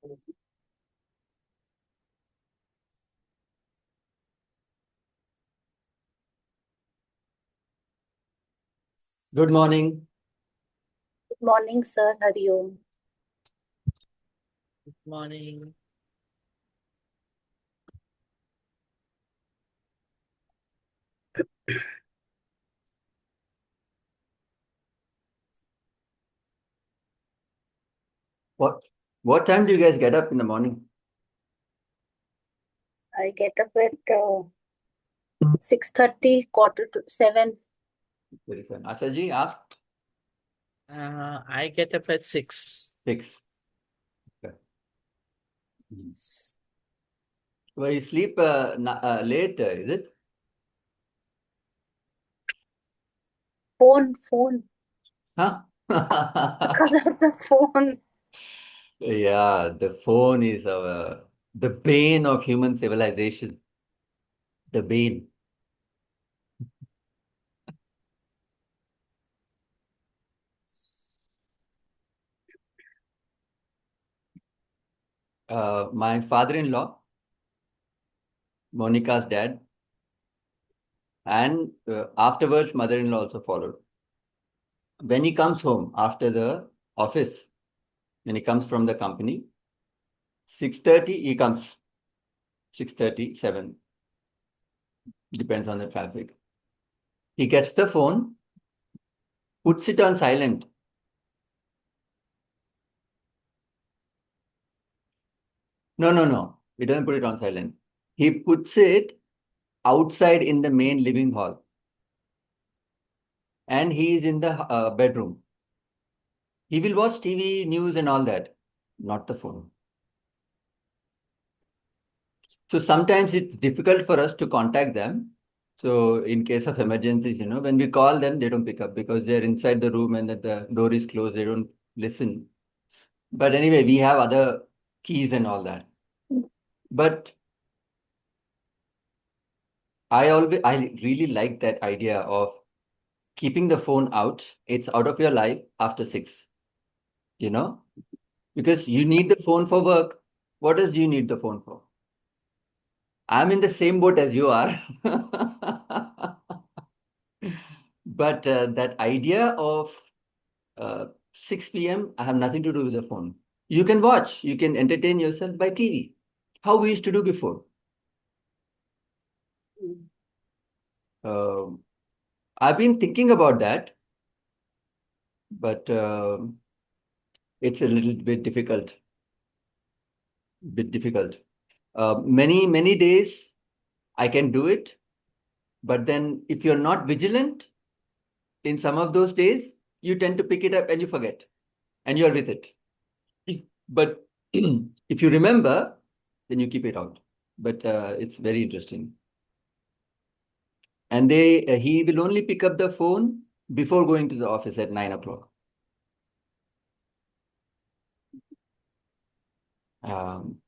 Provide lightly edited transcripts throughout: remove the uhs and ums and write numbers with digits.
Good morning. Good morning, sir. Hari Om. Good morning. What time do you guys get up in the morning? I get up at 6:30, 6:45. Very fun. Asaji, ask. I get up at 6. 6. Okay. Well, you sleep late, is it? Phone. Huh? Because of the phone. Yeah, the phone is the bane of human civilization. The bane. My father-in-law, Monica's dad, and afterwards, mother-in-law also followed. When he comes home after the office, when he comes from the company, 6:30 he comes. 6:30, 7. Depends on the traffic. He gets the phone, puts it on silent. No. He doesn't put it on silent. He puts it outside in the main living hall. And he is in the bedroom. He will watch TV, news, and all that, not the phone. So sometimes it's difficult for us to contact them. So in case of emergencies, when we call them, they don't pick up because they're inside the room and that the door is closed. They don't listen. But anyway, we have other keys and all that. But I really like that idea of keeping the phone out. It's out of your life after 6, you know, because you need the phone for work. What else do you need the phone for? I'm in the same boat as you are. But that idea of 6 p.m., I have nothing to do with the phone. You can watch, you can entertain yourself by TV. How we used to do before. Um I've been thinking about that, but it's a little bit difficult. Bit difficult. Many days I can do it, but then if you're not vigilant in some of those days, you tend to pick it up and you forget, and you're with it. But if you remember, then you keep it out. But it's very interesting. And he will only pick up the phone before going to the office at 9 o'clock. Um,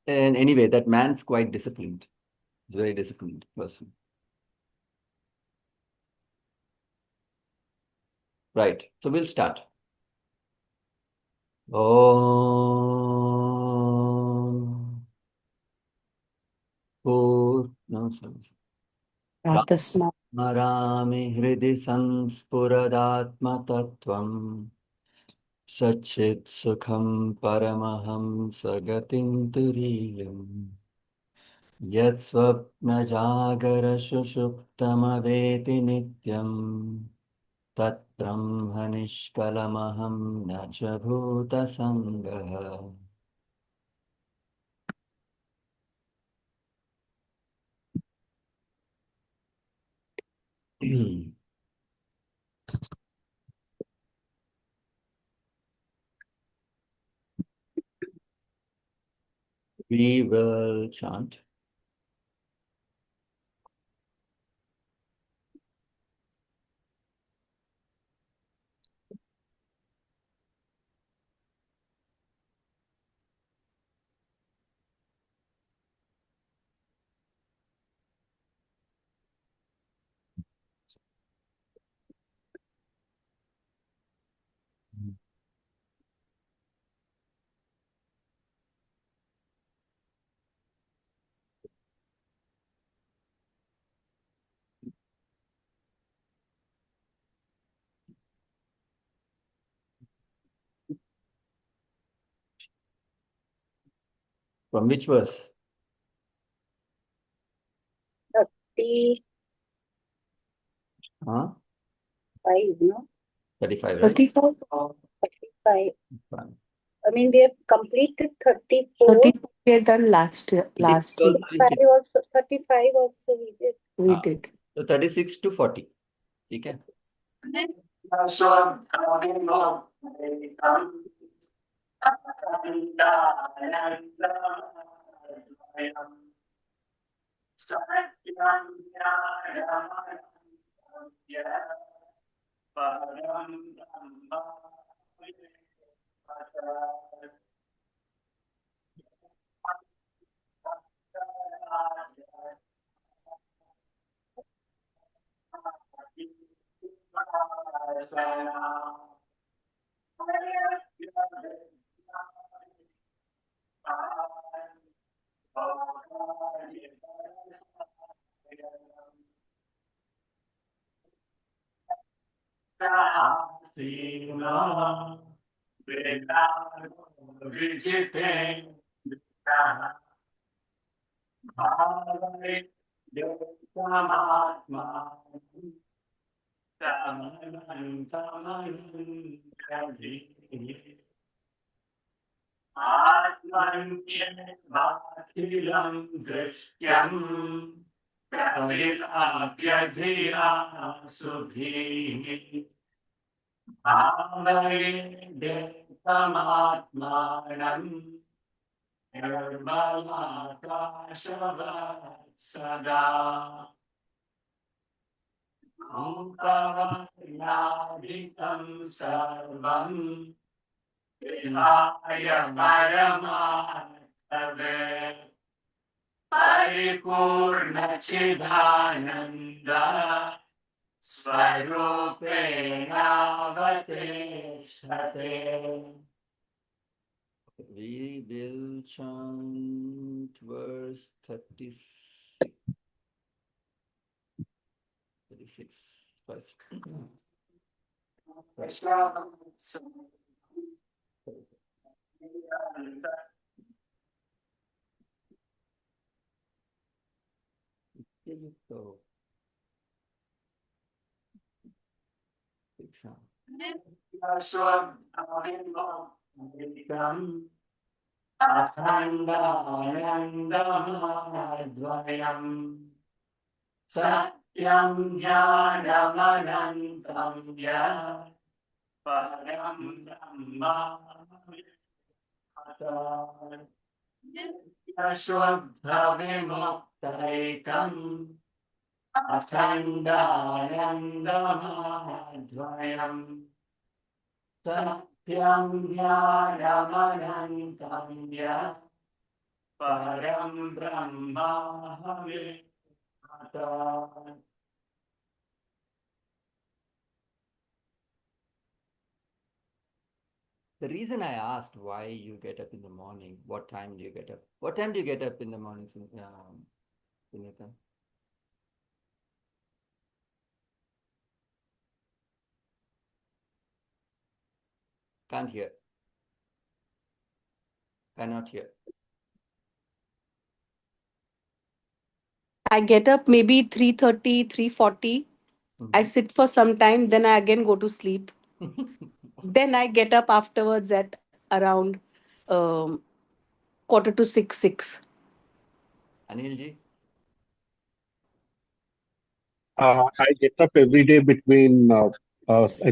and anyway, that man's quite disciplined. He's a very disciplined person. Right. So we'll start. Om. No, sorry. Pratasma. Marami hridi sanspuradatma Sachit Sukham Paramaham Sagatin Turiyam Yat Swapna Jagara Shushuptamaveti Nityam Tat Brahma Nishkalamaham Nacha Bhuta Sangaha. We will chant. From which verse? 35, Huh? no? 35, right? 35. 35. Fine. I mean, we have completed 34. 34 we had done last year, last week. 35 also, 35 also we did. We Ah. did. So 36 to 40. Okay. We will chant verse 36. 36 first. So, Satyam Jnanamanantam Ya Param Brahma Ashwabdha Vimuktaitam Akhandanandamahadvayam Satyam Jnanamanantam Ya Param Brahma Vimata. The reason I asked why you get up in the morning, what time do you get up? What time do you get up in the morning, Sunita? Can't hear. Cannot hear. I get up maybe 3:30, 3:40. I sit for some time, then I again go to sleep. Then I get up afterwards at around quarter to 6, 6. Anilji? I get up every day between, I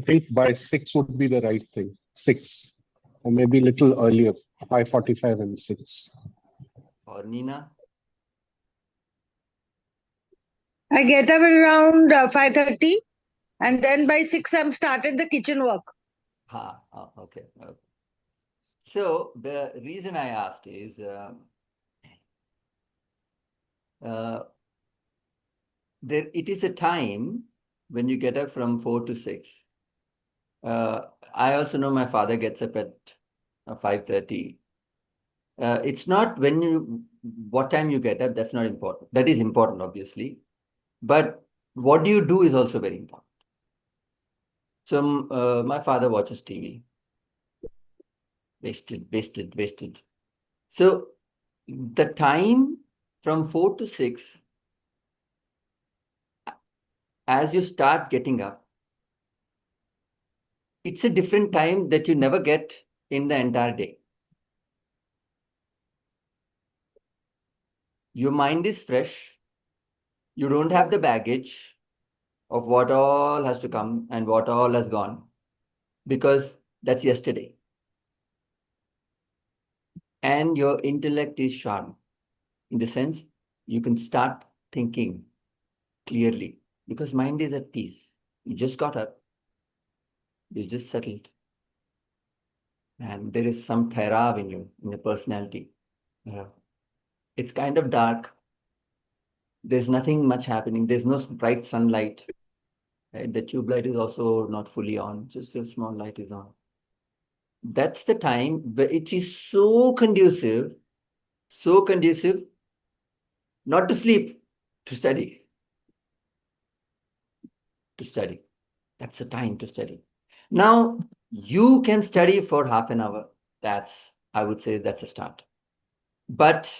think by 6 would be the right thing. 6, or maybe a little earlier, 5:45 and 6. Or Nina? I get up around 5:30 and then by 6 I'm started the kitchen work. Okay. So the reason I asked is it is a time when you get up from 4 to 6. I also know my father gets up at 5:30. It's not what time you get up, that's not important. That is important, obviously. But what do you do is also very important. So my father watches TV. Wasted. So The time from 4 to 6, as you start getting up, it's a different time that you never get in the entire day. Your mind is fresh. You don't have the baggage of what all has to come and what all has gone, because that's yesterday. And your intellect is sharp, in the sense you can start thinking clearly, because mind is at peace. You just got up, you just settled, and there is some therav in you, in your personality. It's kind of dark. There's nothing much happening. There's no bright sunlight. Right? The tube light is also not fully on. Just a small light is on. That's the time where it is so conducive not to sleep, to study. To study. That's the time to study. Now, you can study for half an hour. I would say that's a start. But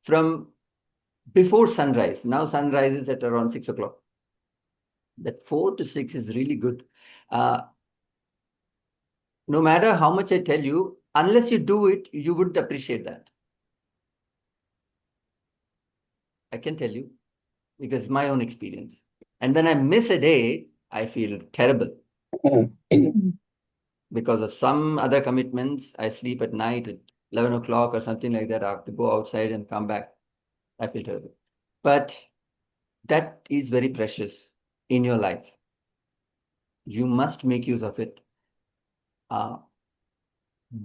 from before sunrise, now sunrise is at around 6 o'clock. That 4 to 6 is really good. No matter how much I tell you, unless you do it, you wouldn't appreciate that. I can tell you, because my own experience. And when I miss a day, I feel terrible. Because of some other commitments, I sleep at night at 11 o'clock or something like that. I have to go outside and come back. I feel terrible. But that is very precious in your life. You must make use of it.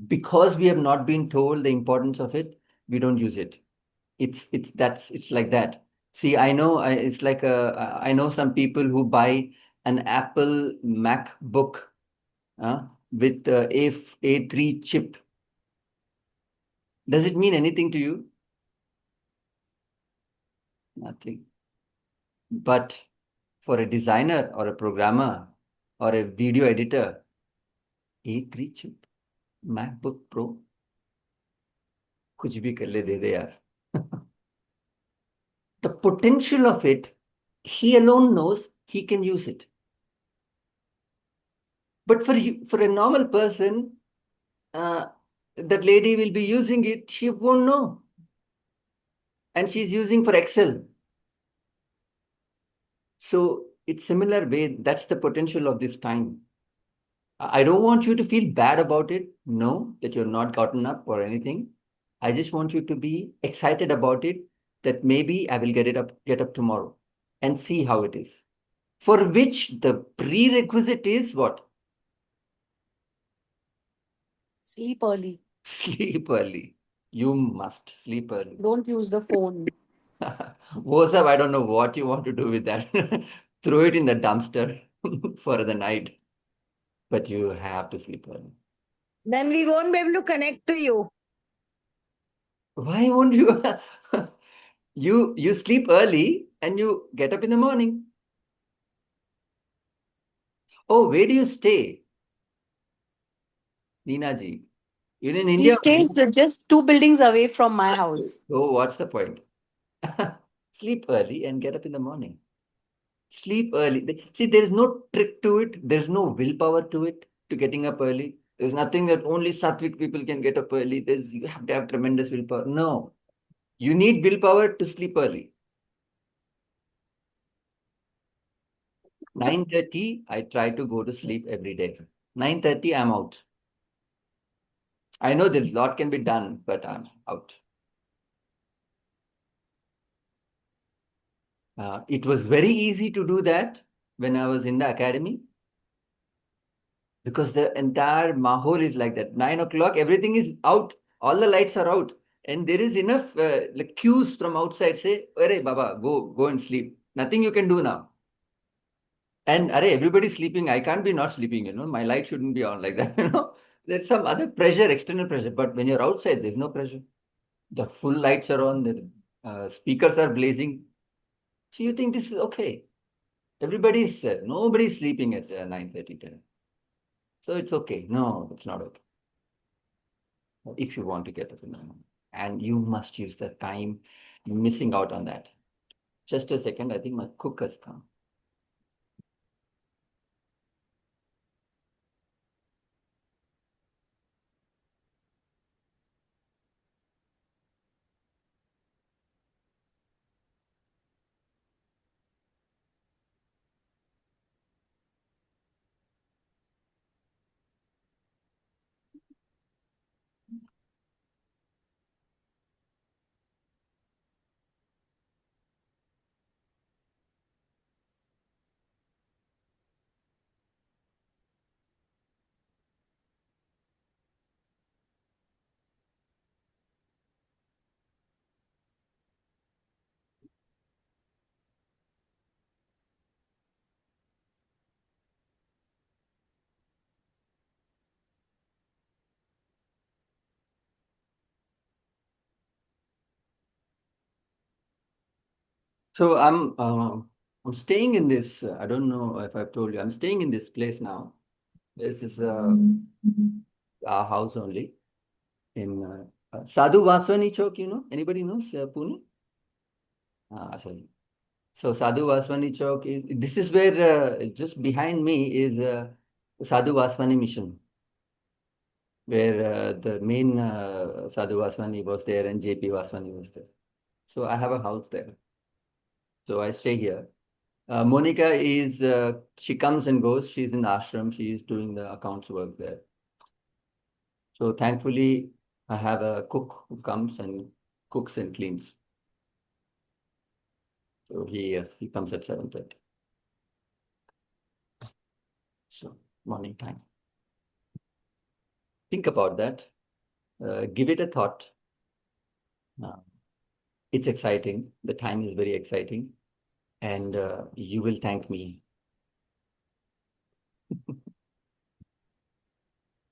Because we have not been told the importance of it, we don't use it. It's like that. See, I know it's like I know some people who buy an Apple MacBook with A3 chip. Does it mean anything to you? Nothing. But for a designer or a programmer or a video editor, A3 chip, MacBook Pro, कुछ भी कर ले दे दे यार. The potential of it, he alone knows he can use it. But for a normal person, that lady will be using it, she won't know. And she's using for Excel. So it's similar way, that's the potential of this time. I don't want you to feel bad about it. No, that you're not gotten up or anything. I just want you to be excited about it, that maybe I will get up tomorrow and see how it is. For which the prerequisite is what? Sleep early. Sleep early. You must sleep early. Don't use the phone. Wosab, I don't know what you want to do with that. Throw it in the dumpster for the night. But you have to sleep early. Then we won't be able to connect to you. Why won't you? You sleep early and you get up in the morning. Oh, where do you stay? Neena ji. You're in He India. stays just 2 buildings away from my house. So what's the point? Sleep early and get up in the morning. Sleep early. See, there's no trick to it. There's no willpower to it, to getting up early. There's nothing that only Sattvic people can get up early. You have to have tremendous willpower. No. You need willpower to sleep early. 9:30, I try to go to sleep every day. 9:30, I'm out. I know there's a lot can be done, but I'm out. It was very easy to do that when I was in the academy, because the entire mahol is like that. 9 o'clock, everything is out. All the lights are out. And there is enough like cues from outside say, "Arey Baba, go and sleep. Nothing you can do now." And everybody's sleeping. I can't be not sleeping, My light shouldn't be on like that, There's some other pressure, external pressure. But when you're outside, there's no pressure. The full lights are on, the speakers are blazing. So you think this is okay. Nobody's sleeping at 9:30, 10. So it's okay. No, it's not okay. If you want to get up in the morning. and you must use the time. You're missing out on that. Just a second, I think my cook has come. So I'm staying in this. I don't know if I've told you. I'm staying in this place now. This is our house only in Sadhu Vaswani Chowk. You know, anybody knows Pune? Sorry. So Sadhu Vaswani Chowk is. This is where just behind me is Sadhu Vaswani Mission, where the main Sadhu Vaswani was there and JP Vaswani was there. So I have a house there. So I stay here. Monica is, she comes and goes. She's in ashram. She is doing the accounts work there. So thankfully, I have a cook who comes and cooks and cleans. So he comes at 7:30. So morning time. Think about that. Give it a thought. It's exciting. The time is very exciting. And you will thank me.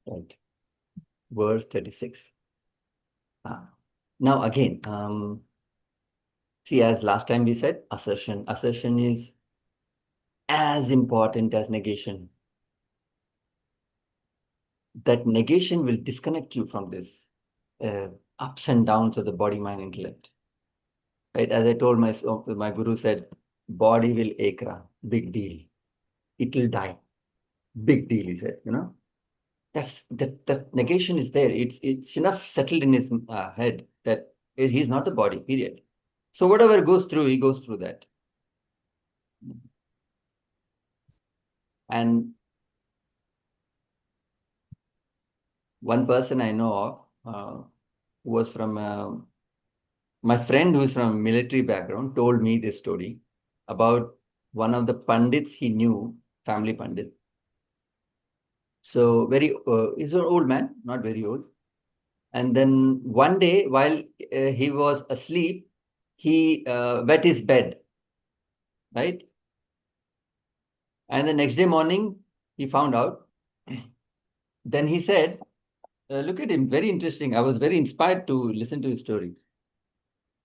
Right. Verse 36. Now again, see, as last time we said, assertion. Assertion is as important as negation. That negation will disconnect you from this ups and downs of the body, mind, intellect. Right? As I told my guru said, body will ekra, big deal. It will die, big deal, he said, you know. That negation is there. It's enough settled in his head that he's not the body, period. So whatever goes through, he goes through that. And one person I know of who was from my friend who's from military background told me this story about one of the pandits he knew, family pandit. So he's an old man, not very old. And then one day while he was asleep, he wet his bed, right? And the next day morning, he found out. Then he said, look at him, very interesting. I was very inspired to listen to his story.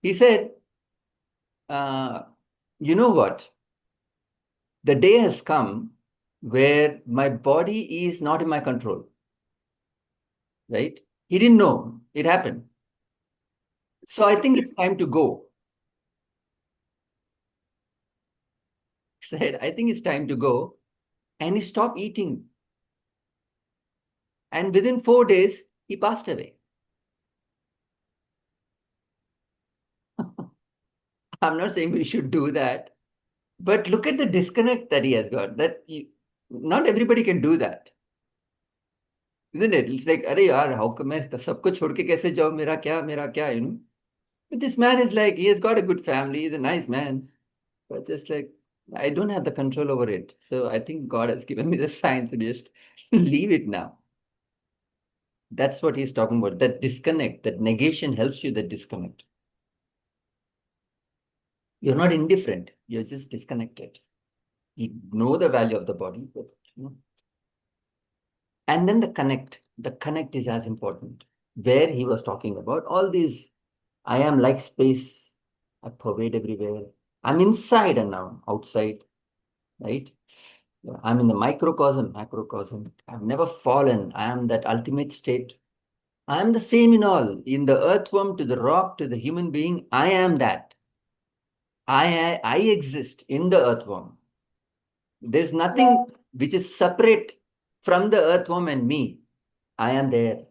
He said, you know what? The day has come where my body is not in my control, right? He didn't know it happened. So I think it's time to go. He said, I think it's time to go. And he stopped eating. And within 4 days, he passed away. I'm not saying we should do that. But look at the disconnect that he has got. Not everybody can do that. Isn't it? It's like, अरे यार, how come मैं सबको छोड़ के कैसे जाऊँ? मेरा क्या, you know? But this man is like, he has got a good family. He's a nice man. But just like, I don't have the control over it. So I think God has given me the sign to just leave it now. That's what he's talking about. That disconnect, that negation helps you, that disconnect. You're not indifferent. You're just disconnected. You know the value of the body, but you know. And then the connect is as important. Where he was talking about all these, I am like space, I pervade everywhere. I'm inside and now outside, right? I'm in the microcosm, macrocosm. I've never fallen. I am that ultimate state. I am the same in all. In the earthworm, to the rock, to the human being, I am that. I exist in the earthworm. There's nothing which is separate from the earthworm and me. I am there.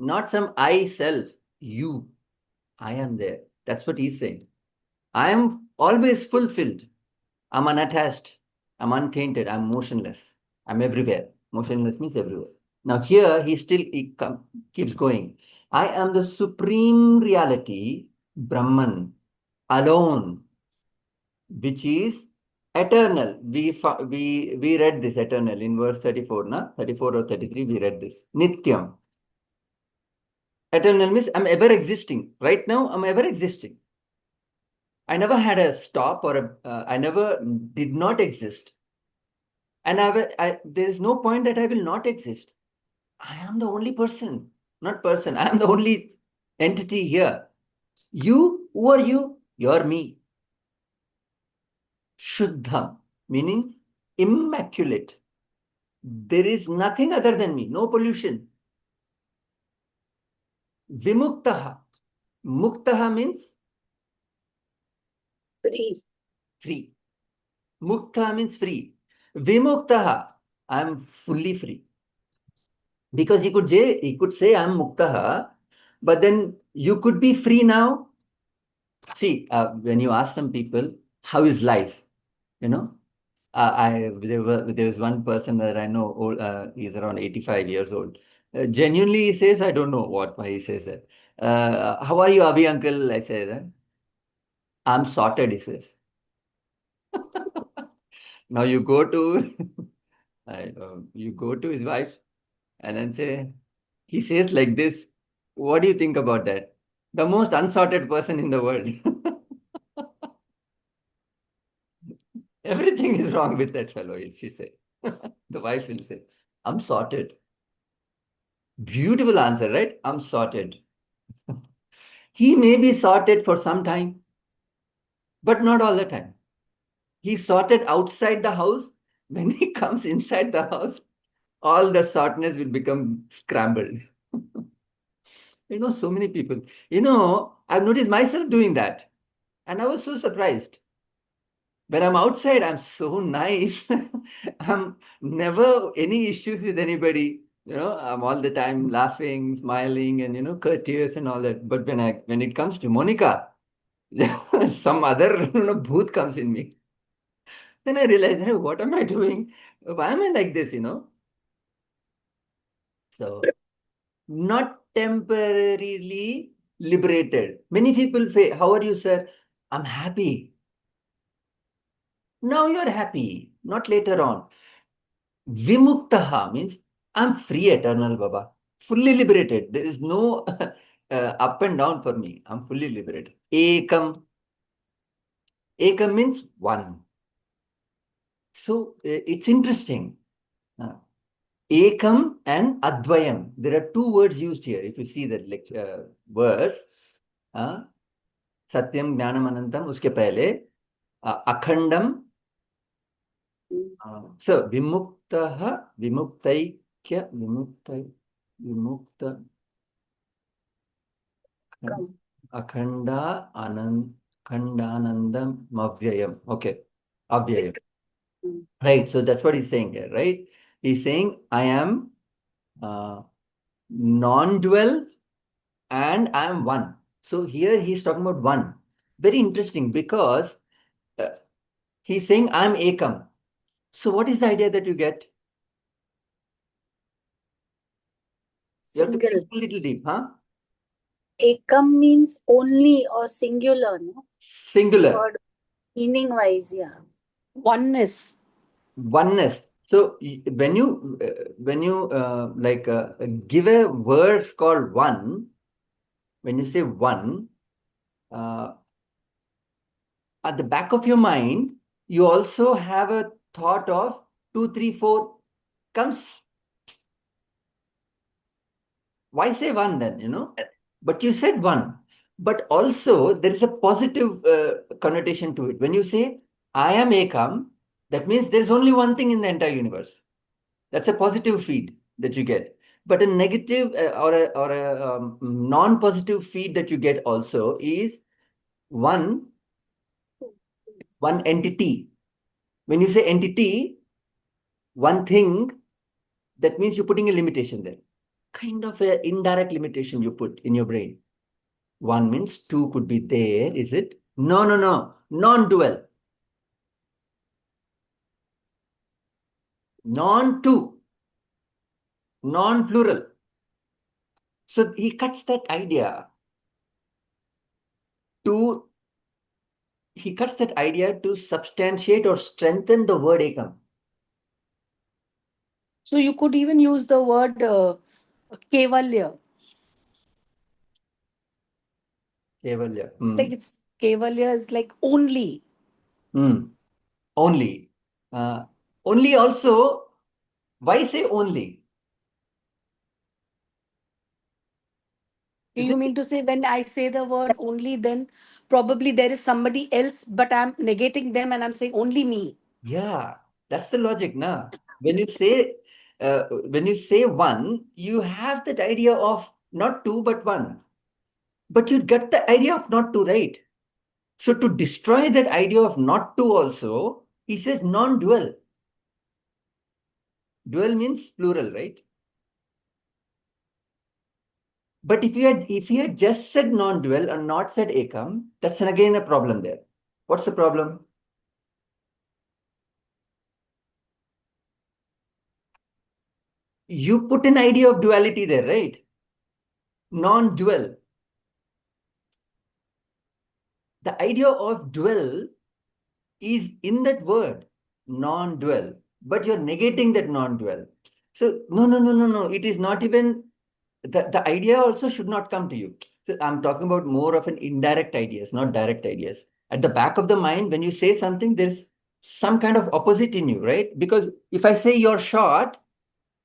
Not some I self, you. I am there. That's what he's saying. I am always fulfilled. I'm unattached. I'm untainted. I'm motionless. I'm everywhere. Motionless means everywhere. Now here keeps going. I am the supreme reality, Brahman, alone, which is eternal. We read this eternal in verse 34, na? 34 or 33, we read this. Nityam. Eternal means I'm ever existing. Right now, I'm ever existing. I never had a stop I never did not exist. And there is no point that I will not exist. I am the only person, not person. I am the only entity here. You, who are you? You're me. Shuddham, meaning immaculate. There is nothing other than me, no pollution. Vimuktaha. Muktaha means Free. free. Mukta means free. Vimuktaha. I am fully free. Because he could say I'm muktaha, but then you could be free now. See, when you ask some people, how is life? You know, there was one person that I know, old, he's around 85 years old. Genuinely, he says, I don't know why he says that. How are you, Abhi uncle? I say that. I'm sorted, he says. Now you go to you go to his wife and then say, he says like this. What do you think about that? The most unsorted person in the world. Everything is wrong with that fellow, she said. The wife will say, I'm sorted. Beautiful answer, right? I'm sorted. He may be sorted for some time, but not all the time. He's sorted outside the house. When he comes inside the house, all the sortness will become scrambled. So many people. I've noticed myself doing that. And I was so surprised. When I'm outside, I'm so nice. I'm never any issues with anybody. I'm all the time laughing, smiling, and courteous and all that. But when it comes to Monica, some other booth comes in me. Then I realize, hey, what am I doing? Why am I like this? So not temporarily liberated. Many people say, how are you, sir? I'm happy. Now you're happy, not later on. Vimuktaha means I'm free, eternal Baba. Fully liberated. There is no up and down for me. I'm fully liberated. Ekam. Ekam means one. So it's interesting. Ekam and Advayam. There are two words used here. If you see that verse, Satyam Jnanam Anantam, uske pehle Akhandam. So Vimuktaha, Vimuktaikya, Vimukta, Come. Akhandanandam Avyayam. Okay, Avyayam. Hmm. Right, so that's what he's saying here, right? He's saying, I am non-dual and I am one. So here he's talking about one. Very interesting because he's saying, I am Ekam. So what is the idea that you get? You have to Single. think a little deep, huh? Ekam means only or singular, no? Singular. Or meaning wise, yeah. Oneness. Oneness. So when you give a word called one, when you say one, at the back of your mind, you also have a thought of 2, 3, 4 comes. Why say one then? But you said one. But also there is a positive connotation to it. When you say I am Ekam, that means there's only one thing in the entire universe. That's a positive feed that you get. But a negative or a non-positive feed that you get also is one entity. When you say entity, one thing, that means you're putting a limitation there. Kind of an indirect limitation you put in your brain. One means two could be there, is it? No, no, no. Non-dual. Non-two. Non-plural. So he cuts that idea to substantiate or strengthen the word ekam. So you could even use the word kevalya. Kevalya. Like it's kevalya is like only. Only. Only also, why say only? You mean to say when I say the word only, then probably there is somebody else, but I'm negating them and I'm saying only me. Yeah, that's the logic, na. When you say one, you have that idea of not two but one. But you get the idea of not two, right? So to destroy that idea of not two also, he says non-dual. Dual means plural, right? But if you had just said non-dual and not said ekam, that's again a problem there. What's the problem? You put an idea of duality there, right? Non-dual. The idea of dual is in that word, non-dual, but you're negating that non-dual. So no. It is not even the idea also should not come to you. So I'm talking about more of an indirect ideas, not direct ideas. At the back of the mind, when you say something, there's some kind of opposite in you, right? Because if I say you're short,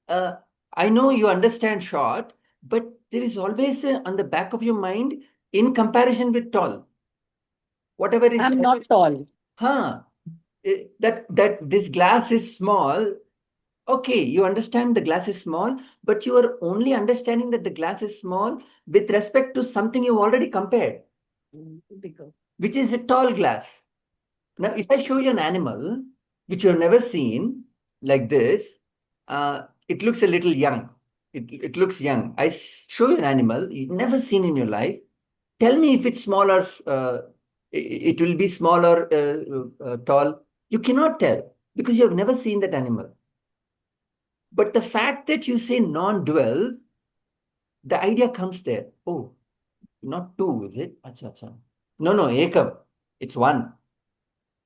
uh, I know you understand short, but there is always on the back of your mind in comparison with tall. Whatever is I'm not tall. huh? That this glass is small. Okay, you understand the glass is small, but you are only understanding that the glass is small with respect to something you've already compared, Bigger. which is a tall glass. Now, if I show you an animal which you've never seen, like this, it looks a little young. It looks young. Show you an animal you've never seen in your life. Tell me if it's small or it will be small or tall. You cannot tell because you have never seen that animal. But the fact that you say non-dual, the idea comes there. Oh, not two, is it? Acha, acha. No, ekam. It's one.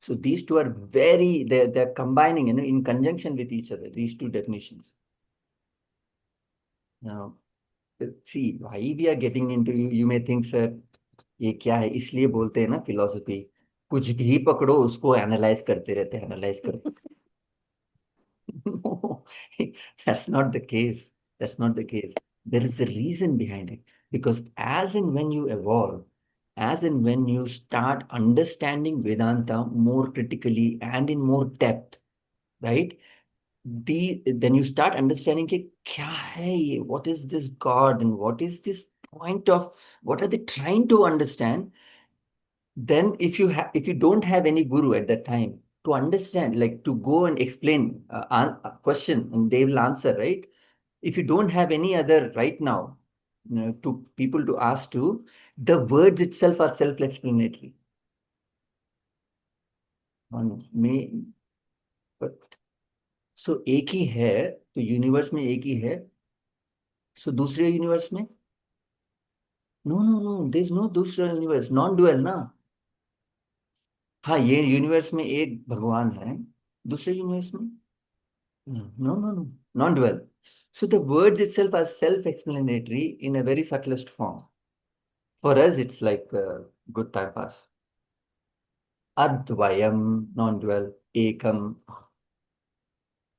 So these two are they're combining, in conjunction with each other, these two definitions. Now, see, why we are getting into, you may think, sir, ये क्या है? इसलिए बोलते हैं ना philosophy, कुछ भी पकड़ो उसको एनालाइज करते रहते हैं, एनालाइज करते. No, that's not the case. That's not the case. There is a reason behind it. Because as and when you evolve, as and when you start understanding Vedanta more critically and in more depth, right? Then you start understanding कि क्या है ये? What is this God and what is this point of what are they trying to understand? Then if you don't have any guru at that time to understand, like to go and explain a question and they will answer, right? If you don't have any other right now, to people to ask to, the words itself are self-explanatory. में सो एक ही है, तो universe में एक ही है, सो दूसरे universe में no there is no दूसरा यूनिवर्स, नॉन डुअल ना. हाँ, ये यूनिवर्स में एक भगवान है, दूसरे यूनिवर्स में no, non-dual. So the words itself are self-explanatory in a very subtlest form. For us, it's like a good time pass. Advayam, non-dual, ekam,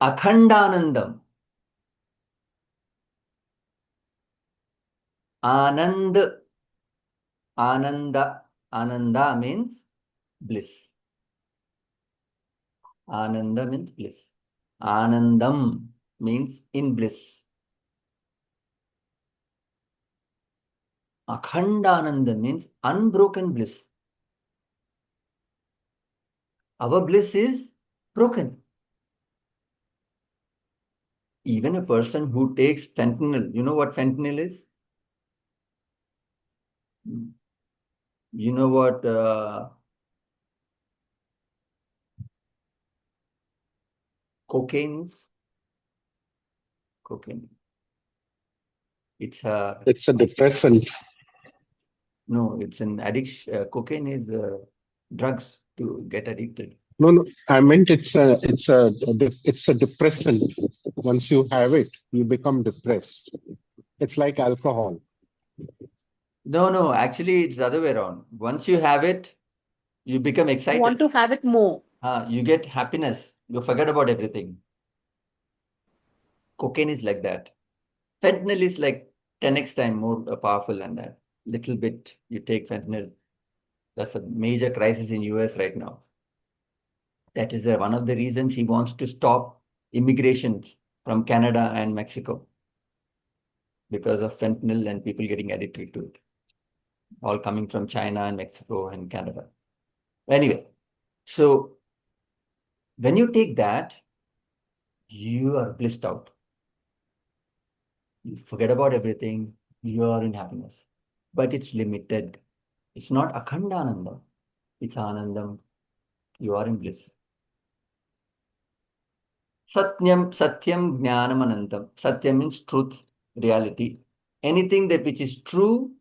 akhandanandam, anand, ananda means bliss. Ananda means bliss. Anandam means in bliss. Akhandananda means unbroken bliss. Our bliss is broken. Even a person who takes fentanyl, you know what fentanyl is? You know what cocaine is? Cocaine. It's a It's a depressant. no. It's an addiction. Cocaine is drugs to get addicted. No, I meant it's a depressant. Once you have it, you become depressed. It's like alcohol. No. Actually, it's the other way around. Once you have it, you become You excited. want to have it more. You get happiness. You forget about everything. Cocaine is like that. Fentanyl is like 10x time more powerful than that. Little bit you take fentanyl. That's a major crisis in US right now. That is one of the reasons he wants to stop immigration from Canada and Mexico because of fentanyl and people getting addicted to it. All coming from China and Mexico and Canada. Anyway, so when you take that, you are blissed out. You forget about everything. You are in happiness. But it's limited. It's not Akhandananda. It's Anandam. You are in bliss. Satyam, Satyam, Jnanam, Anantam. Satyam means truth, reality. Anything that which is true,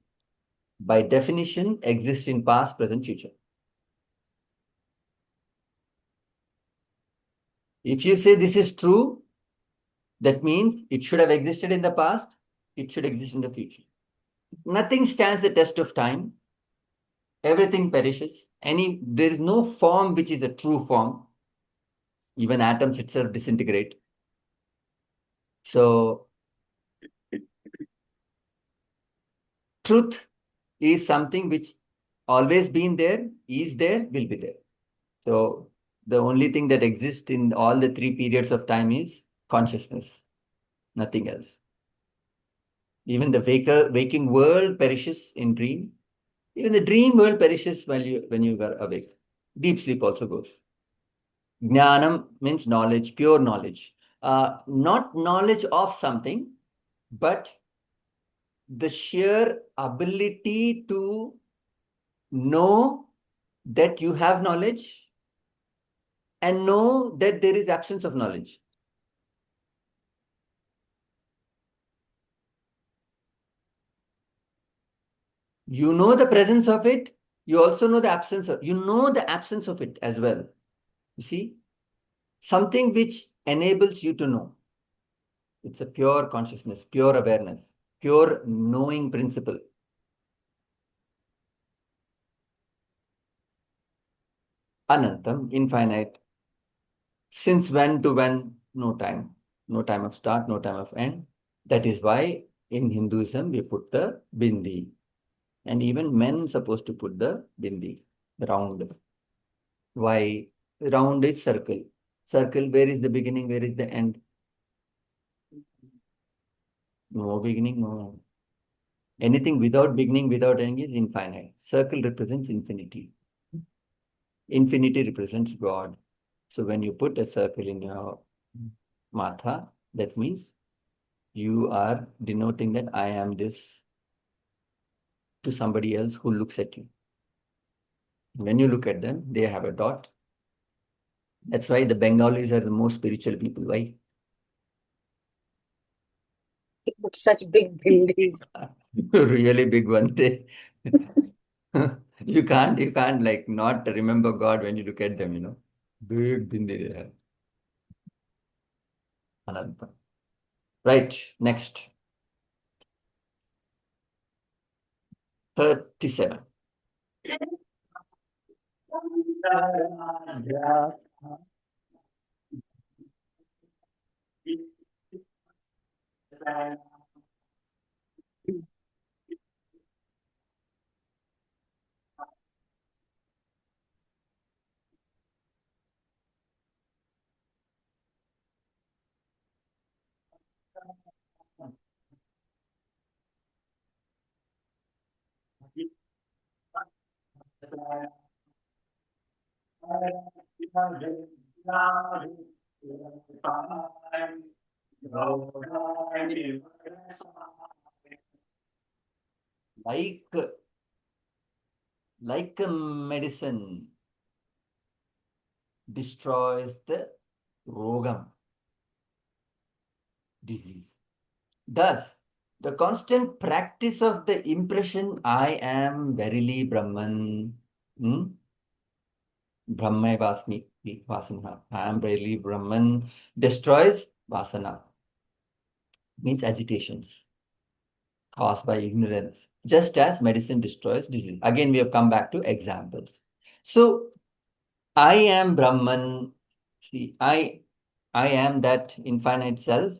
by definition, exists in past, present, future. If you say this is true, that means it should have existed in the past, it should exist in the future. Nothing stands the test of time. Everything perishes. There is no form which is a true form. Even atoms itself disintegrate. So, truth is something which always been there, is there, will be there. So, the only thing that exists in all the three periods of time is consciousness, nothing else. Even the waking world perishes in dream. Even the dream world perishes when you are awake. Deep sleep also goes. Jnanam means knowledge, pure knowledge. Not knowledge of something, but the sheer ability to know that you have knowledge and know that there is absence of knowledge. You know the presence of it, you also know the absence of, you know the absence of it as well. You see, something which enables you to know. It's a pure consciousness, pure awareness, pure knowing principle. Anantam, infinite. Since when to when, no time. No time of start, no time of end. That is why in Hinduism we put the bindi. And even men supposed to put the bindi, the round. Why? Round is circle. Circle, where is the beginning, where is the end? No beginning, no. Anything without beginning, without end is infinite. Circle represents infinity. Infinity represents God. So when you put a circle in your matha, that means you are denoting that I am this to somebody else who looks at you. When you look at them, they have a dot. That's why the Bengalis are the most spiritual people. Why? Such big bindis. Really big one. You can't like not remember God when you look at them, Big bindi they have. Ananta. Right, next. 37. Like, like a medicine destroys the rogam, disease. Thus, the constant practice of the impression I am verily Brahman, Brahma Vasmi, Vasana, I am verily Brahman, destroys Vasana, means agitations caused by ignorance, just as medicine destroys disease. Again, we have come back to examples. So, I am Brahman, see, I am that infinite self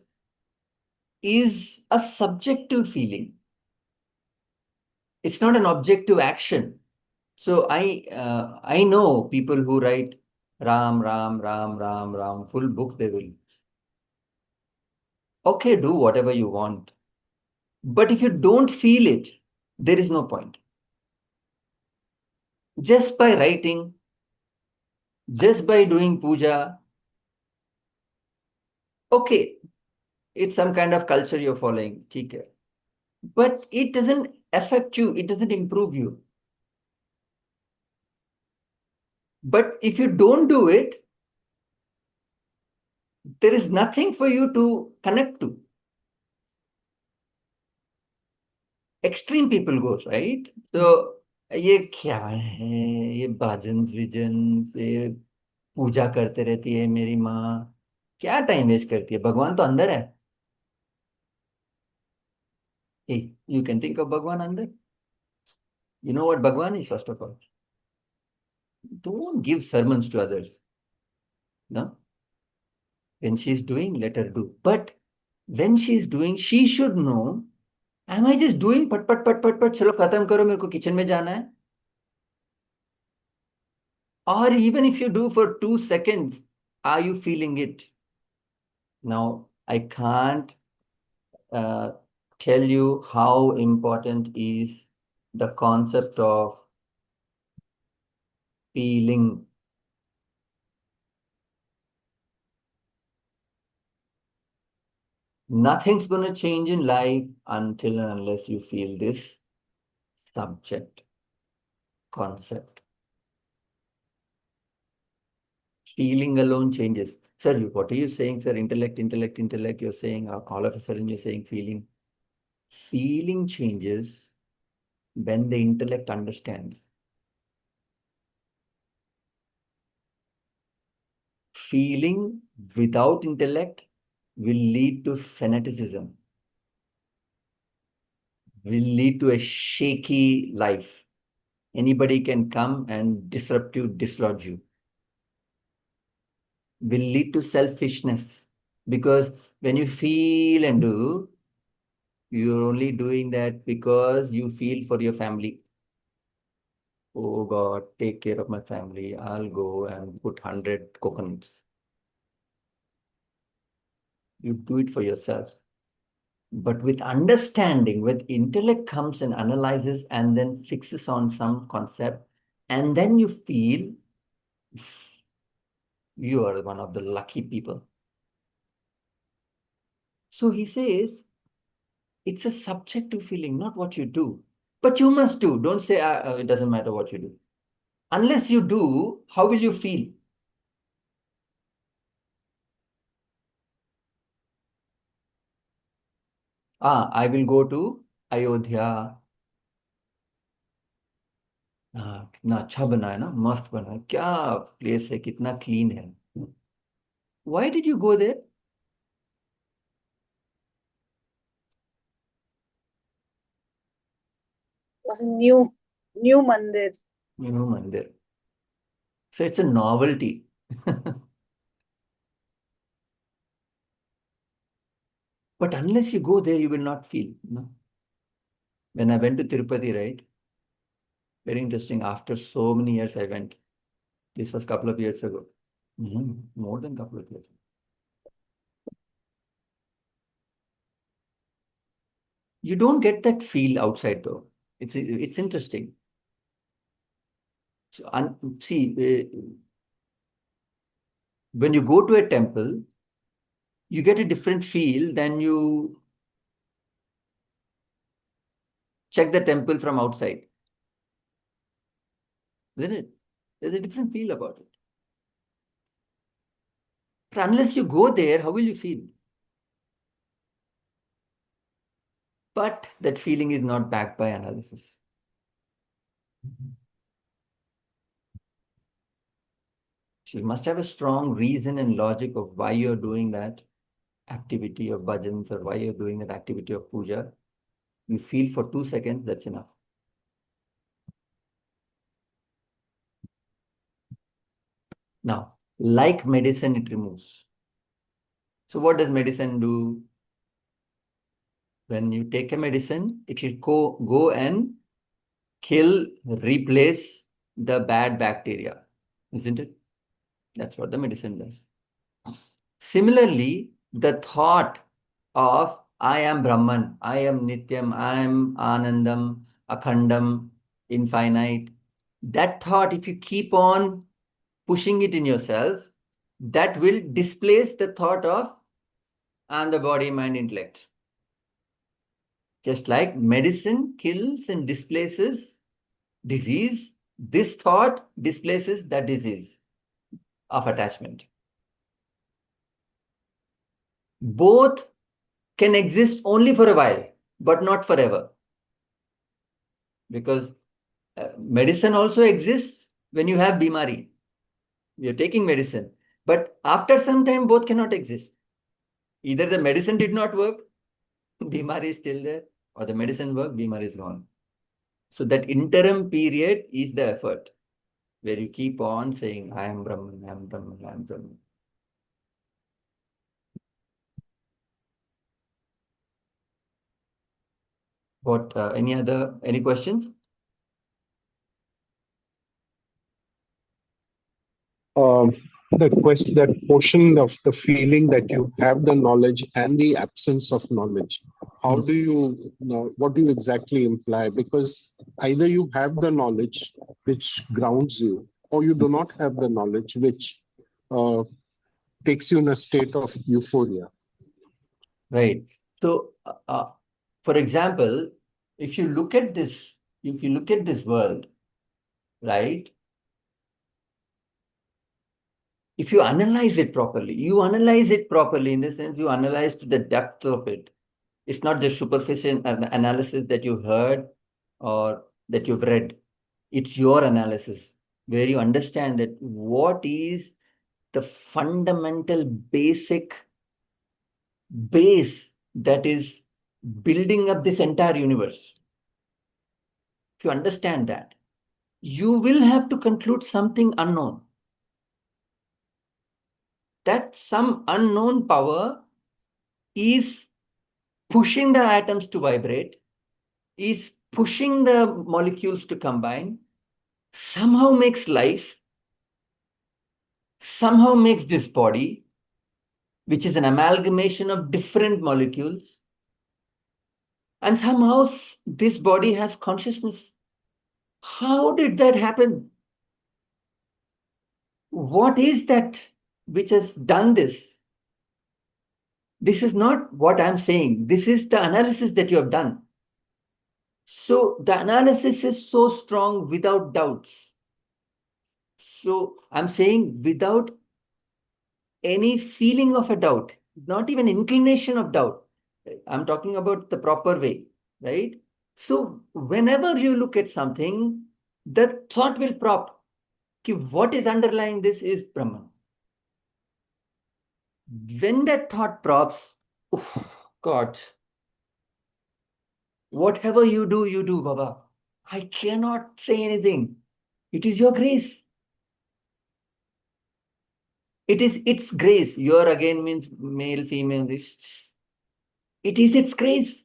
is a subjective feeling. It's not an objective action. So I know people who write Ram, Ram, Ram, Ram, Ram, full book they will. Okay, do whatever you want. But if you don't feel it, there is no point. Just by writing, just by doing puja, okay, it's some kind of culture you're following, okay. But it doesn't affect you, it doesn't improve you. But if you don't do it, there is nothing for you to connect to. Extreme people goes, right? So ये क्या है, ये भजन vision से पूजा करते रहती है मेरी माँ, क्या टाइम वेस्ट करती है, भगवान तो अंदर है. Hey, you can think of Bhagwan अंदर. You know what Bhagwan is, first of all? Don't give sermons to others. No? When she's doing, let her do. But when she's doing, she should know, am I just doing पट पट पट पट पट चलो खत्म करो मेरे को किचन में जाना है? Or even if you do for 2 seconds, are you feeling it? Now, I can't tell you how important is the concept of feeling. Nothing's going to change in life until and unless you feel this subject, concept. Feeling alone changes. Sir, what are you saying, sir? Intellect, intellect, intellect. You're saying, all of a sudden you're saying feeling. Feeling changes when the intellect understands. Feeling without intellect will lead to fanaticism, will lead to a shaky life. Anybody can come and disrupt you, dislodge you. Will lead to selfishness, because when you feel and do, you're only doing that because you feel for your family. Oh God, take care of my family. I'll go and put 100 coconuts. You do it for yourself. But with understanding, with intellect comes and analyzes and then fixes on some concept, and then you feel you are one of the lucky people. So he says, it's a subjective feeling, not what you do. But you must do. Don't say it doesn't matter what you do. Unless you do, how will you feel? I will go to Ayodhya. कितना अच्छा बना है ना, मस्त बना है, क्या place है, कितना क्लीन है. Why did you go there? Was a new mandir. New mandir. So it's a novelty. But unless you go there, you will not feel. No? When I went to Tirupati, right? Very interesting. After so many years, I went. This was a couple of years ago. More than a couple of years. You don't get that feel outside though. It's interesting. See, when you go to a temple, you get a different feel than you check the temple from outside, isn't it? There's a different feel about it. But unless you go there, how will you feel? But that feeling is not backed by analysis. So you must have a strong reason and logic of why you're doing that activity of bhajans or why you're doing that activity of puja. You feel for 2 seconds, that's enough. Now, like medicine, it removes. So what does medicine do? When you take a medicine, it should go and kill, replace the bad bacteria, isn't it? That's what the medicine does. Similarly, the thought of I am Brahman, I am Nityam, I am Anandam, Akhandam, infinite, that thought, if you keep on pushing it in yourself, that will displace the thought of I am the body, mind, intellect. Just like medicine kills and displaces disease, this thought displaces that disease of attachment. Both can exist only for a while, but not forever. Because medicine also exists when you have bimari. You're taking medicine. But after some time, both cannot exist. Either the medicine did not work, bimari is still there, or the medicine worked, bimari is gone. So that interim period is the effort, where you keep on saying, I am Brahman, I am Brahman, I am Brahman. Any questions? That portion of the feeling that you have the knowledge and the absence of knowledge, how do you know, what do you exactly imply? Because either you have the knowledge which grounds you, or you do not have the knowledge which uh, takes you in a state of euphoria. Right. So, for example, if you look at this world, right? If you analyze it properly, in the sense you analyze to the depth of it. It's not just superficial analysis that you heard or that you've read. It's your analysis where you understand that what is the fundamental basic base that is building up this entire universe. If you understand that, you will have to conclude something unknown. That some unknown power is pushing the atoms to vibrate, is pushing the molecules to combine, somehow makes life, somehow makes this body, which is an amalgamation of different molecules, and somehow this body has consciousness. How did that happen? What is that which has done this? This is not what I'm saying. This is the analysis that you have done. So the analysis is so strong without doubts. So I'm saying without any feeling of a doubt, not even inclination of doubt. I'm talking about the proper way, right? So whenever you look at something, the thought will prop. What is underlying this is Brahman. When that thought props, oh, God, whatever you do, Baba. I cannot say anything. It is your grace. It is its grace. Your again means male, female. It is its grace.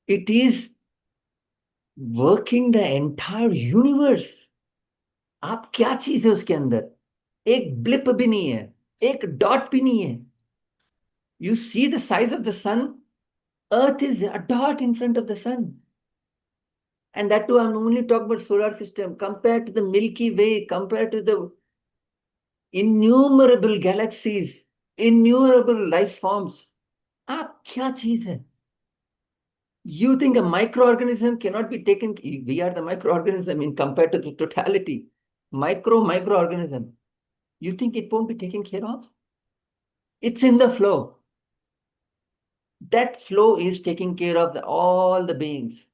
It is working the entire universe. आप क्या चीज है उसके अंदर? एक blip भी नहीं है, एक dot भी नहीं है. You see the size of the sun. Earth is a dot in front of the sun. And that too, I'm only talking about solar system. Compared to the Milky Way, compared to the innumerable galaxies, innumerable life forms, आप क्या चीज है? You think a microorganism cannot be taken? We are the microorganism in compared to the totality. Microorganism. You think it won't be taken care of? It's in the flow. That flow is taking care of all the beings.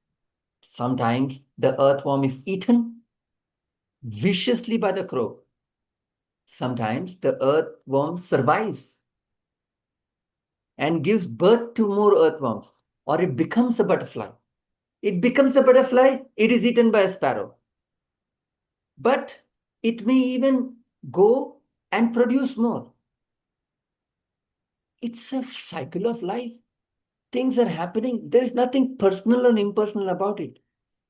Sometimes the earthworm is eaten viciously by the crow. Sometimes the earthworm survives and gives birth to more earthworms, or it becomes a butterfly. It becomes a butterfly, it is eaten by a sparrow. But it may even go and produce more. It's a cycle of life. Things are happening. There is nothing personal or impersonal about it.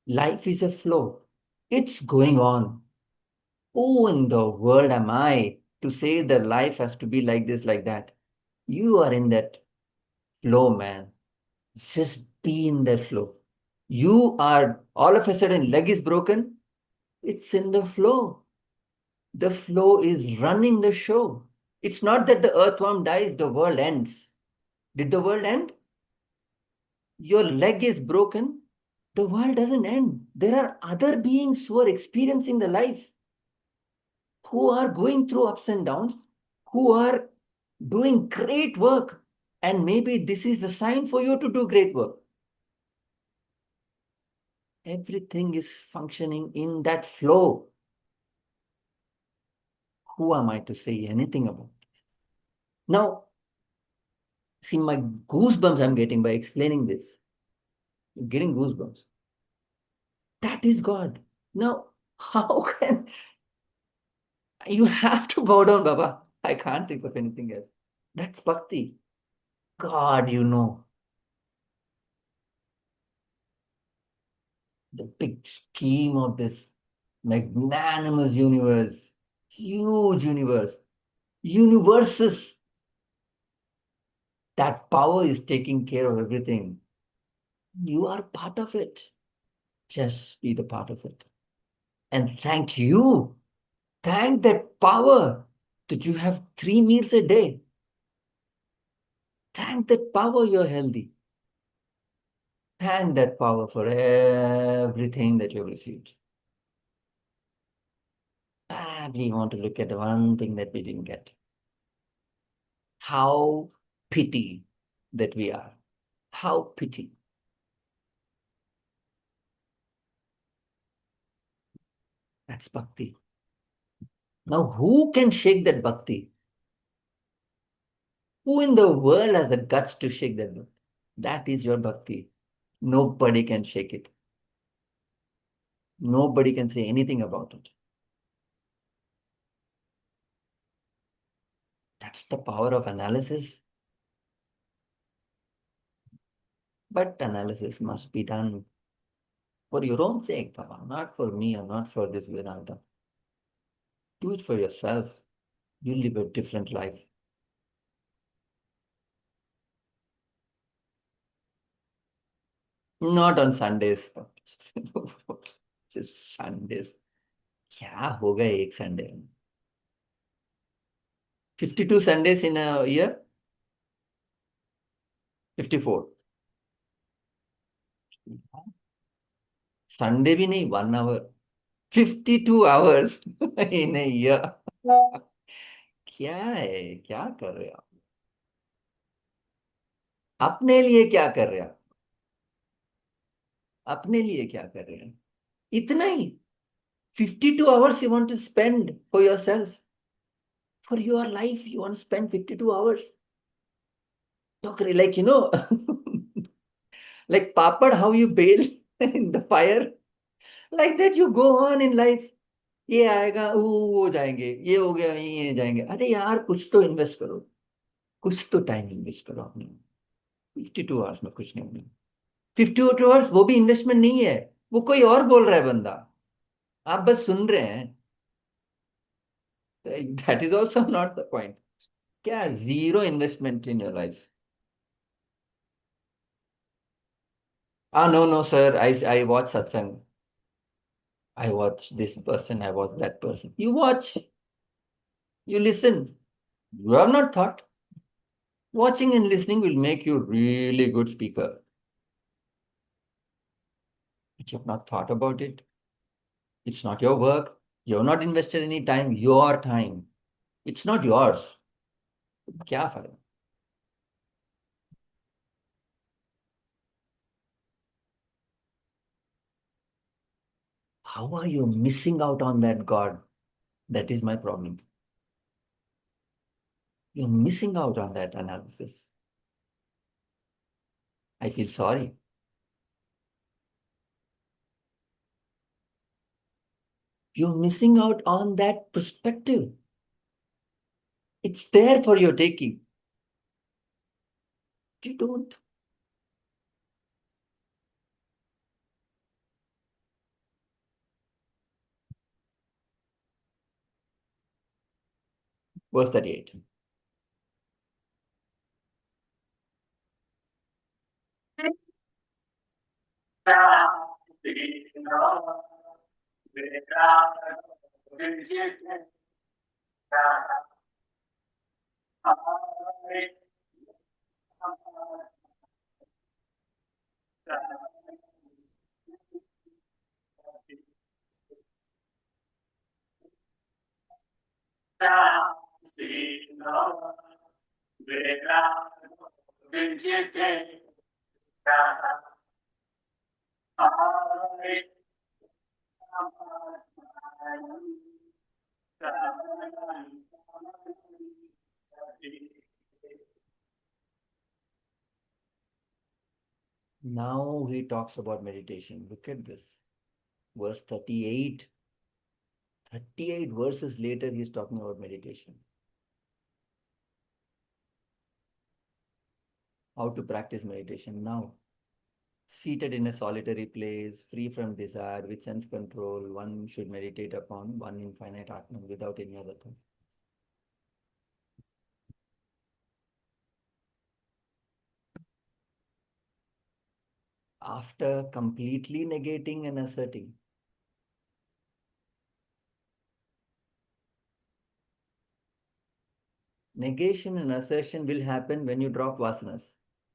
Life is a flow. It's going on. Who in the world am I to say that life has to be like this, like that? You are in that flow, man. Just be in that flow. You are all of a sudden leg is broken. It's in the flow. The flow is running the show. It's not that the earthworm dies, the world ends. Did the world end? Your leg is broken. The world doesn't end. There are other beings who are experiencing the life, who are going through ups and downs, who are doing great work. And maybe this is a sign for you to do great work. Everything is functioning in that flow. Who am I to say anything about it? Now, see my goosebumps I'm getting by explaining this. You're getting goosebumps. That is God. Now, how can you have to bow down, Baba? I can't think of anything else. That's bhakti. God, you know. The big scheme of this magnanimous universe, huge universe, universes. That power is taking care of everything. You are part of it. Just be the part of it. And thank you. Thank that power that you have 3 meals a day. Thank that power you're healthy. Thank that power for everything that you've received. And we want to look at the one thing that we didn't get. How pity that we are. How pity. That's bhakti. Now, who can shake that bhakti? Who in the world has the guts to shake that bhakti? That is your bhakti. Nobody can shake it. Nobody can say anything about it. That's the power of analysis. But analysis must be done for your own sake, Baba, not for me or not for this Vedanta. Do it for yourself. You live a different life. Not on Sundays. Just Sundays. क्या हो गया एक Sunday? 52 Sundays in a year? 54. Sunday भी नहीं, 1 hour. 52 hours in a year. क्या है? क्या कर रहे हो आप? अपने लिए क्या कर रहे हो आप? अपने लिए क्या कर रहे हैं? इतना ही. 52 hours you want to spend for yourself. For your life, you want to spend 52 hours. Talk like, like papad, how you bail in the fire. Like that you go on in life. ये आएगा वो जाएंगे, ये हो गया ये जाएंगे. अरे यार कुछ तो इन्वेस्ट करो, कुछ तो टाइम इन्वेस्ट करो अपने. 52 आवर्स में कुछ नहीं होना. 52 आवर्स वो भी इन्वेस्टमेंट नहीं है, वो कोई और बोल रहा है बंदा, आप बस सुन रहे हैं. That is also not the point. क्या zero investment in your life. No, sir. I watch satsang. I watch this person, I watch that person. You watch, you listen. You have not thought. Watching and listening will make you really good speaker. But you have not thought about it. It's not your work. You have not invested any time, your time. It's not yours. क्या फायदा? How are you missing out on that God? That is my problem. You're missing out on that analysis. I feel sorry. You're missing out on that perspective. It's there for your taking. You don't. Verse 38. Now he talks about meditation. Look at this. Verse 38. 38 verses later, he's talking about meditation. How to practice meditation now. Seated in a solitary place, free from desire, with sense control, one should meditate upon one infinite Atman without any other thing. After completely negating and asserting, negation and assertion will happen when you drop vasanas,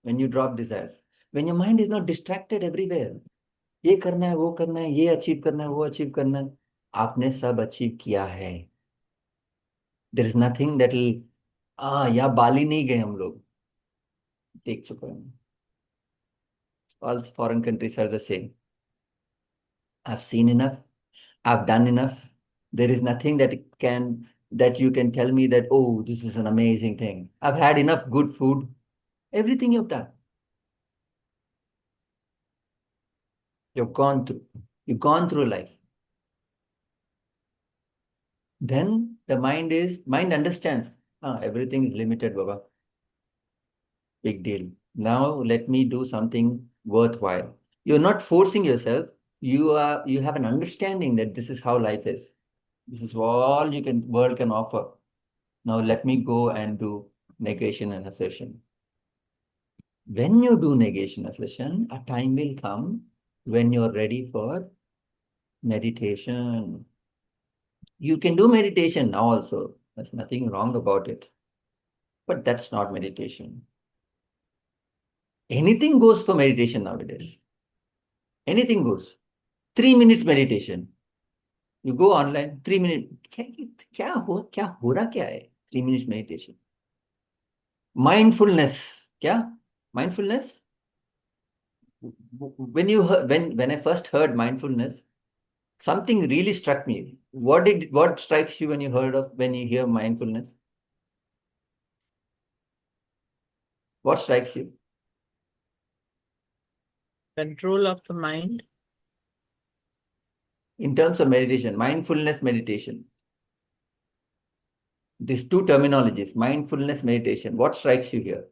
when you drop desires, when your mind is not distracted everywhere. ये करना है, वो करना है, ये achieve करना है, वो अचीव करना है. आपने सब अचीव किया है. There is nothing that will यहाँ बाली नहीं गए हम लोग. देख चुके हैं. All foreign countries are the same. I've seen enough. I've done enough. There is nothing that you can tell me that, oh, this is an amazing thing. I've had enough good food. Everything you've done. You've gone through. You've gone through life. Then the mind understands. Everything is limited, Baba. Big deal. Now let me do something worthwhile. You're not forcing yourself. You have an understanding that this is how life is. This is all world can offer. Now let me go and do negation and assertion. When you do negation assertion, a time will come when you're ready for meditation. You can do meditation now also. There's nothing wrong about it. But that's not meditation. Anything goes for meditation nowadays. Anything goes. 3 minutes meditation. You go online, 3 minutes. क्या हो रहा क्या है? 3 minutes meditation. Mindfulness. क्या? Mindfulness? When I first heard mindfulness, something really struck me. What strikes you when you hear mindfulness? What strikes you? Control of the mind. In terms of meditation, mindfulness meditation. These two terminologies, mindfulness meditation. What strikes you here?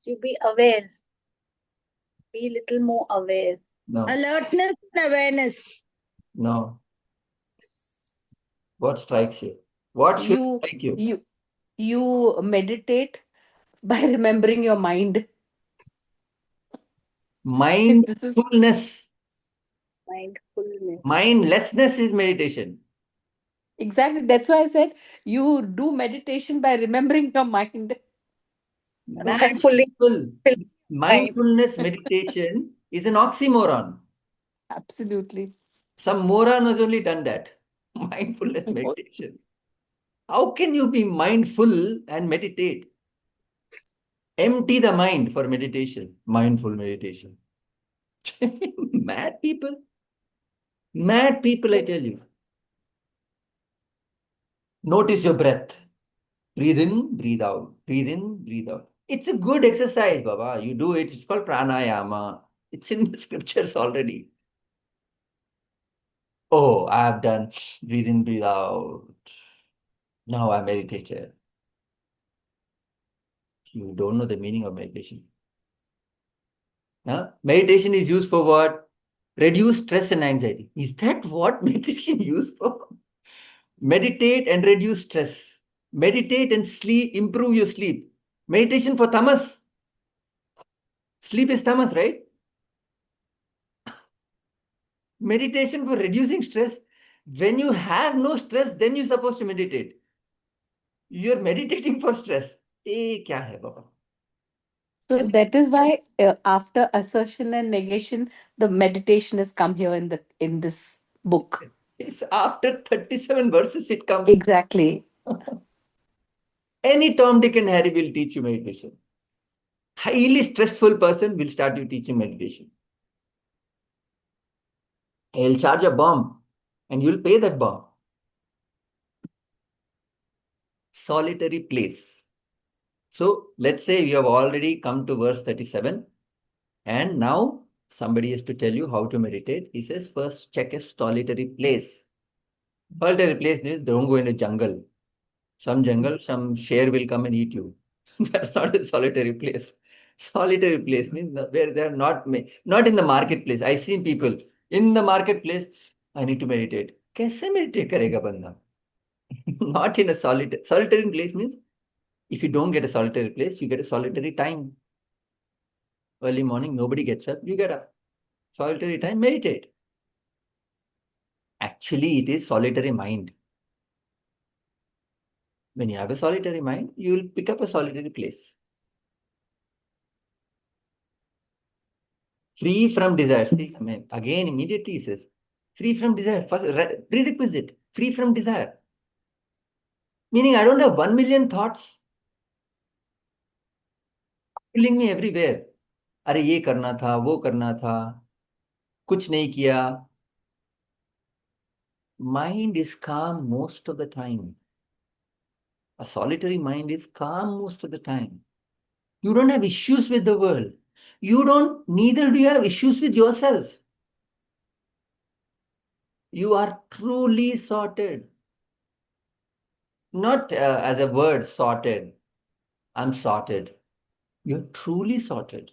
To be aware. Be a little more aware. No. Alertness and awareness. No. What strikes you? What should strike you? You meditate by remembering your mind. This is Mindfulness. Mindfulness. Mindlessness is meditation. exactly, that's why I said you do meditation by remembering your mind. By fully Mindful. filling mind. Mindfulness meditation is an oxymoron. Absolutely. Some moron has only done that. Mindfulness meditation. How can you be mindful and meditate? Empty the mind for meditation. Mindful meditation. Mad people. Mad people, I tell you. Notice your breath. Breathe in, breathe out. Breathe in, breathe out. It's a good exercise, Baba. You do it. It's called pranayama. It's in the scriptures already. Oh, I have done breathe in, breathe out. Now I meditated. You don't know the meaning of meditation. Huh? Meditation is used for what? Reduce stress and anxiety. Is that what meditation used for? Meditate and reduce stress. Meditate and sleep, improve your sleep. Meditation for tamas. Sleep is tamas, right? Meditation for reducing stress. When you have no stress, then you're supposed to meditate. You're meditating for stress. Kya hai, Baba? So that is why after assertion and negation, the meditation has come here in this book. It's after 37 verses it comes. Exactly. Any Tom, Dick, and Harry will teach you meditation. Highly stressful person will start you teaching meditation. He'll charge a bomb and you'll pay that bomb. Solitary place. So let's say you have already come to verse 37 and now somebody has to tell you how to meditate. He says, first check a solitary place. Solitary place means don't go in a jungle. Some jungle, some share will come and eat you. That's not a solitary place. Solitary place means where they are not in the marketplace. I've seen people in the marketplace. I need to meditate. कैसे meditate करेगा बंदा? Not in a solitary place means if you don't get a solitary place, you get a solitary time. Early morning, nobody gets up. You get up. Solitary time, meditate. Actually, it is solitary mind. When you have a solitary mind, you will pick up a solitary place. Free from desire. See, I mean, again, immediately he says, free from desire. First, prerequisite, free from desire. Meaning, I don't have 1 million thoughts filling me everywhere. अरे ये करना था, वो करना था, कुछ नहीं किया. Mind is calm most of the time. A solitary mind is calm most of the time. You don't have issues with the world. Neither do you have issues with yourself. You are truly sorted. Not as a word, sorted. I'm sorted. You're truly sorted.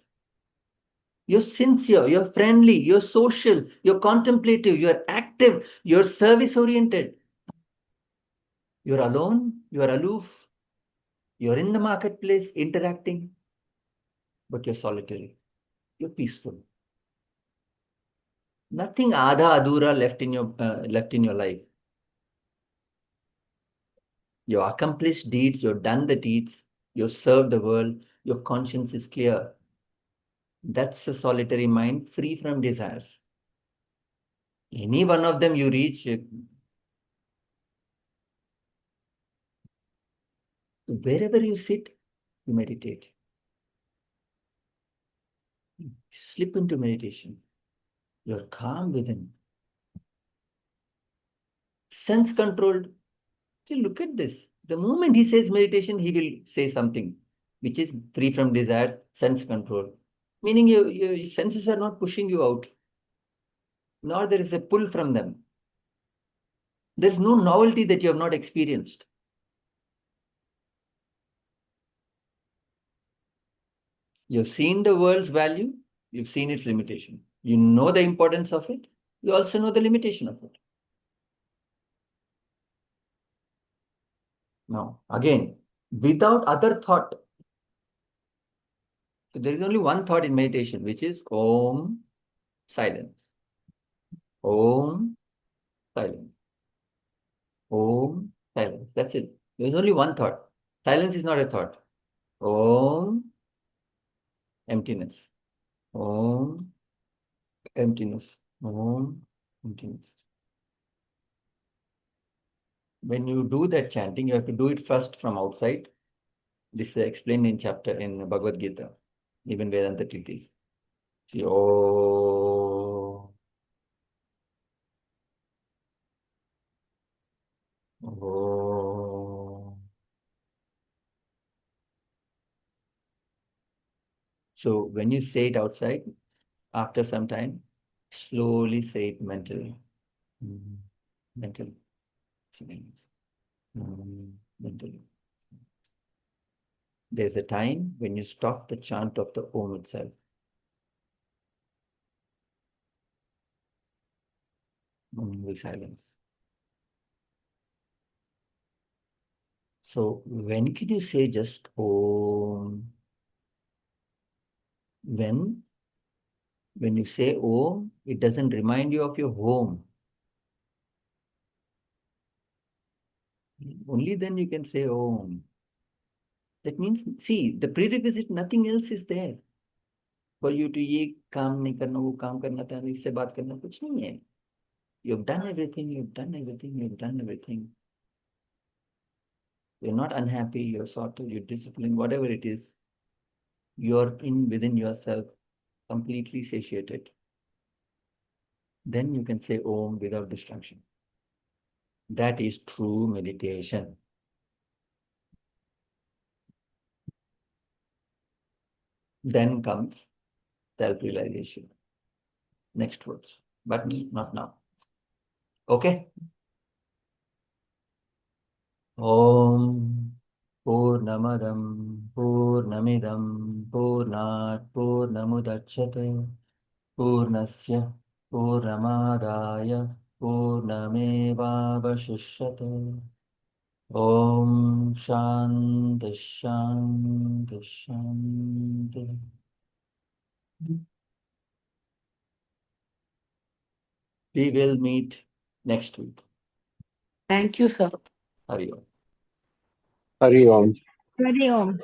You're sincere, you're friendly, you're social, you're contemplative, you're active, you're service oriented. You're alone, you're aloof, you're in the marketplace interacting, but you're solitary. You're peaceful. Nothing adha adura left in your life. You've accomplished deeds, you've done the deeds, you've served the world, your conscience is clear. That's a solitary mind free from desires. Any one of them you reach, wherever you sit, you meditate. You slip into meditation. You're calm within. Sense controlled. See, look at this. The moment he says meditation, he will say something which is free from desires, sense control. Meaning your senses are not pushing you out, nor there is a pull from them. There's no novelty that you have not experienced. You've seen the world's value, you've seen its limitation. You know the importance of it, you also know the limitation of it. Now, again, without other thought, So there is only one thought in meditation, which is Om, silence. Om, silence. Om, silence. That's it. There is only one thought. Silence is not a thought. Om, emptiness. Om, emptiness. Om, emptiness. When you do that chanting, you have to do it first from outside. This is explained in chapter in Bhagavad Gita, even Vedanta treatise. See, oh, oh. So when you say it outside, after some time, slowly say it mentally. Mentally. Mentally. There's a time when you stop the chant of the Om itself. With silence. So when can you say just Om? When you say Om, it doesn't remind you of your home. Only then you can say Om. That means, see, the prerequisite, nothing else is there. For you to ये काम नहीं करना, वो काम करना था, इससे बात करना, कुछ नहीं है. You've done everything, you've done everything, you've done everything. You're not unhappy, you're sorted, you're disciplined, whatever it is. You're within yourself, completely satiated. Then you can say Om without distraction. That is true meditation. Then comes self-realization. Next words, but not now. Okay? Om Purnamadam Purnamidam Purnat Purnamudachyate Purnasya Purnamadaya Purnamevavashishyate. Om Shanti Shanti Shanti. We will meet next week. Thank you, sir. Hari Om. Hari Om. Hari Om.